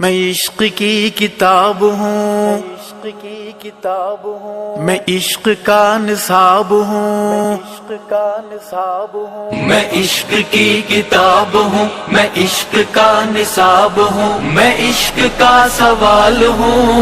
میں عشق کی کتاب ہوں، میں عشق کا نصاب ہوں، میں عشق کی کتاب ہوں، میں عشق کا نصاب ہوں، میں عشق کا سوال ہوں،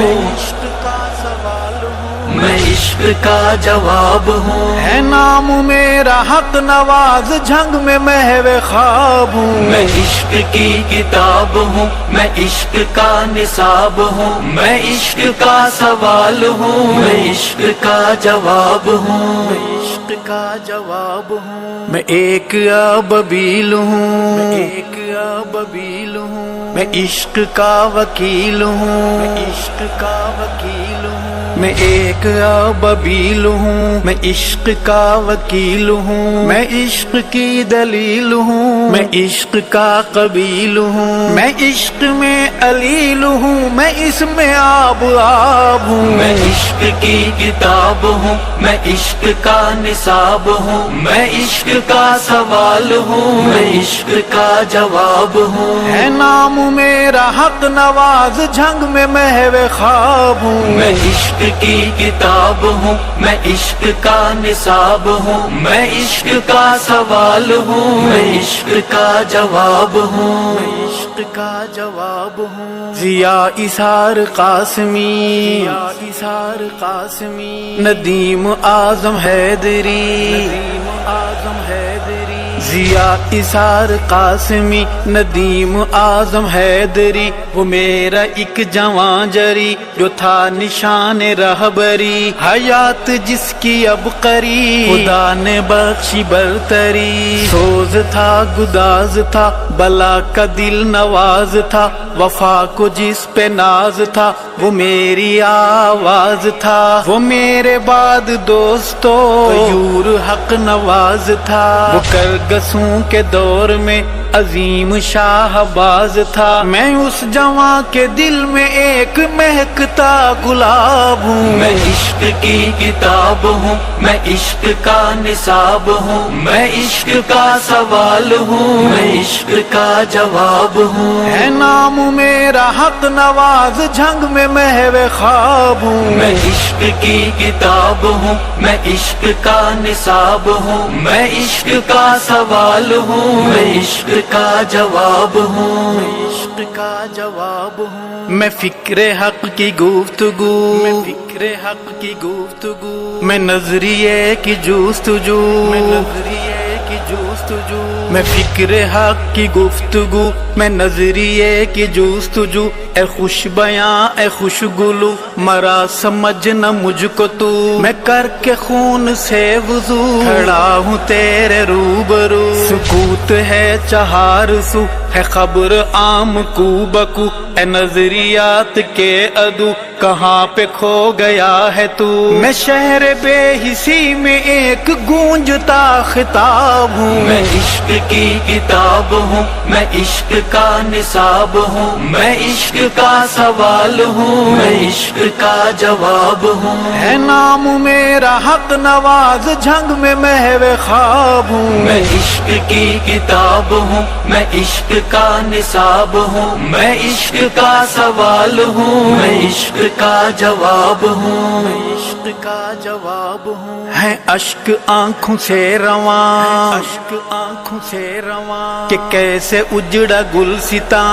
میں عشق کا جواب ہوں، ہے نام میرا حق نواز، جھنگ میں محو خواب ہوں، میں عشق کی کتاب ہوں، میں عشق کا نصاب ہوں، میں عشق کا سوال ہوں، میں عشق کا جواب ہوں، میں عشق کا جواب ہوں، میں ایک ابابیل ہوں، میں ایک ابابیل ہوں، میں عشق کا وکیل ہوں، میں عشق کا وکیل ہوں، میں ایک ابابیل ہوں، میں عشق کا وکیل ہوں، میں عشق کی دلیل ہوں، میں عشق کا قبیل ہوں، میں عشق میں علیل ہوں، میں اس میں آب آب ہوں، میں عشق کی کتاب ہوں، میں عشق کا نصاب ہوں، میں عشق کا سوال ہوں، میں عشق کا جواب ہوں، ہے نام میرا حق نواز، جھنگ میں محو خواب ہوں، میں عشق کی کتاب ہوں، میں عشق کا نصاب ہوں، میں عشق کا سوال ہوں، میں عشق کا جواب ہوں، میں عشق کا جواب ہوں، ضیا اثار قاسمی، ضیا اثار قاسمی، ندیم اعظم حیدری، ندیم اعظم حیدری، ضیا اثار قاسمی، ندیم اعظم حیدری، وہ میرا ایک جوان جری جو تھا نشان رہبری، حیات جس کی اب قریب خدا نے بخشی برتری، سوز تھا گداز تھا بلا کا دل نواز تھا، وفا کو جس پہ ناز تھا وہ میری آواز تھا، وہ میرے بعد دوستو غیور حق نواز تھا، وہ کرگسوں کے دور میں عظیم شاہ باز تھا، میں اس جوان کے دل میں ایک مہکتا گلاب ہوں، میں عشق کی کتاب ہوں، میں عشق کا نصاب ہوں، میں عشق کا سوال ہوں، میں عشق کا جواب ہوں، ہے نام میرا حق نواز، جھنگ میں محو خواب ہوں، میں عشق کی کتاب ہوں، میں عشق کا نصاب ہوں، میں عشق کا سوال ہوں، میں عشق کا جواب ہوں، میں عشق کا جواب ہوں، میں فکر حق کی گفتگو، میں فکر حق کی گفتگو، میں نظریے کی جستجو، میں نظریے کی جستجو، میں فکر حق کی گفتگو، میں نظریے کی جستجو، اے خوش بیاں اے خوش گلو مرا سمجھ نہ مجھ کو تو، میں کر کے خون سے وضو کھڑا ہوں تیرے روبرو، سکوت ہے چہار سو ہے خبر عام کو بکو، اے نظریات کے عدو کہاں پہ کھو گیا ہے تو، میں شہر بے حسی میں ایک گونجتا خطاب ہوں، میں عشق کی کتاب ہوں، میں عشق کا نصاب ہوں، میں عشق کا سوال ہوں، میں عشق کا جواب ہوں، ہے نام میرا حق نواز، جھنگ میں محو خواب ہوں، میں عشق کی کتاب ہوں، میں عشق کا نصاب ہوں، میں عشق کا سوال ہوں، میں عشق کا جواب ہوں، میں عشق کا جواب ہوں، ہے اشک آنکھوں سے رواں، اشک آنکھوں سے رواں، کہ کیسے اجڑا گلستاں،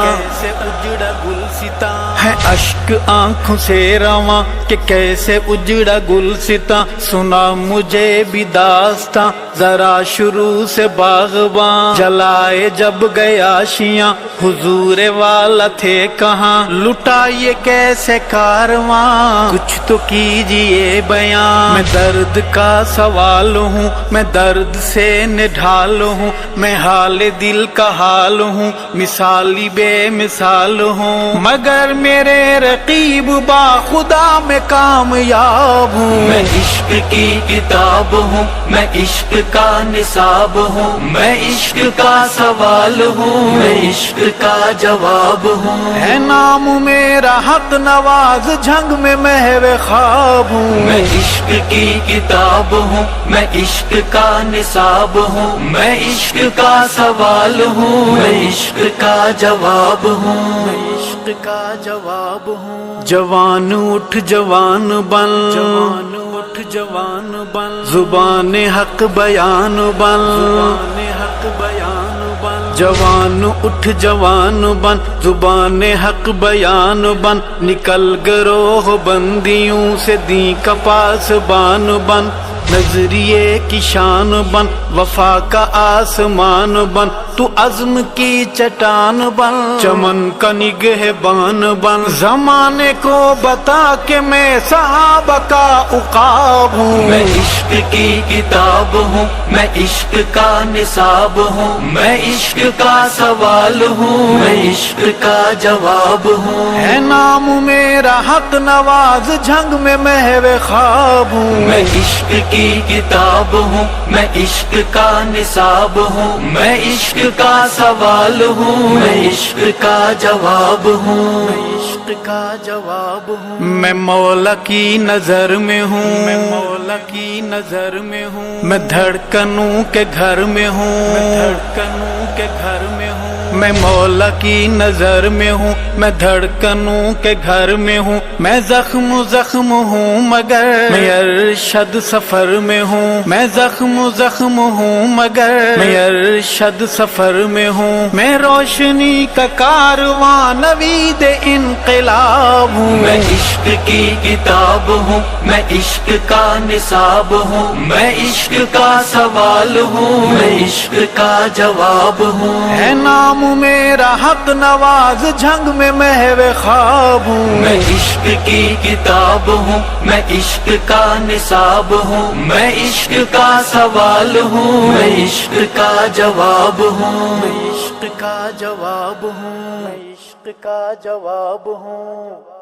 کیسے اجڑا گلستاں، ہے اشک آنکھوں سے رواں، کہ کیسے اجڑا گلستاں، سنا مجھے بھی داستاں ذرا شروع سے باغباں، جلائے جب گیا شیاں حضور والا تھے کہاں، لٹا یہ کیسے کارواں کچھ تو کیجئے بیان، میں درد کا سوال ہوں، میں درد سے نڈھال ہوں، میں حال دل کا حال ہوں، مثالی بے مثال ہوں، مگر میرے رقیب با خدا میں کامیاب ہوں، میں عشق کی کتاب ہوں، میں عشق کا نصاب ہوں، میں عشق کا سوال ہوں، میں عشق کا جواب ہوں، ہے نام میرا حق نواز، جھنگ میں محو خواب ہوں، میں عشق کی کتاب ہوں، میں عشق کا نصاب ہوں، میں عشق کا سوال ہوں، میں عشق کا جواب ہوں، میں عشق عشق کا جواب ہوں جوان اٹھ جوان بن جوان اٹھ جوان بن زبان حق بیان بن زبان حق بیان بن جوان اٹھ جوان بن زبان حق بیان بن نکل گروہ بندیوں سے دین کا پاسبان بن نظریے کی شان بن وفا کا آسمان بن تو عزم کی چٹان بن چمن کا نگہبان بن زمانے کو بتا کہ میں صحابہ کا عقاب ہوں میں عشق کی کتاب ہوں میں عشق کا نصاب ہوں میں عشق کا سوال ہوں میں عشق کا جواب ہوں ہے نام میرا حق نواز جھنگ میں محو خواب ہوں میں عشق کی کتاب ہوں میں عشق کا نصاب ہوں میں عشق کا سوال ہوں میں عشق کا جواب ہوں میں عشق کا جواب ہوں میں مولا کی نظر میں ہوں میں مولا کی نظر میں ہوں میں دھڑکنوں کے گھر میں ہوں میں دھڑکنوں کے گھر میں ہوں میں مولا کی نظر میں ہوں میں دھڑکنوں کے گھر میں ہوں میں زخم زخم ہوں مگر میں ارشد سفر میں ہوں میں زخم زخم ہوں مگر میں ارشد سفر میں ہوں میں روشنی کا کارواں نوید انقلاب ہوں میں عشق کی کتاب ہوں میں عشق کا نصاب ہوں میں عشق کا سوال ہوں میں عشق کا جواب ہوں ہے نام میرا حق نواز جھنگ میں محو خواب ہوں میں عشق کی کتاب ہوں میں عشق کا نصاب ہوں میں عشق کا سوال ہوں میں عشق کا جواب ہوں میں عشق کا جواب ہوں میں عشق کا جواب ہوں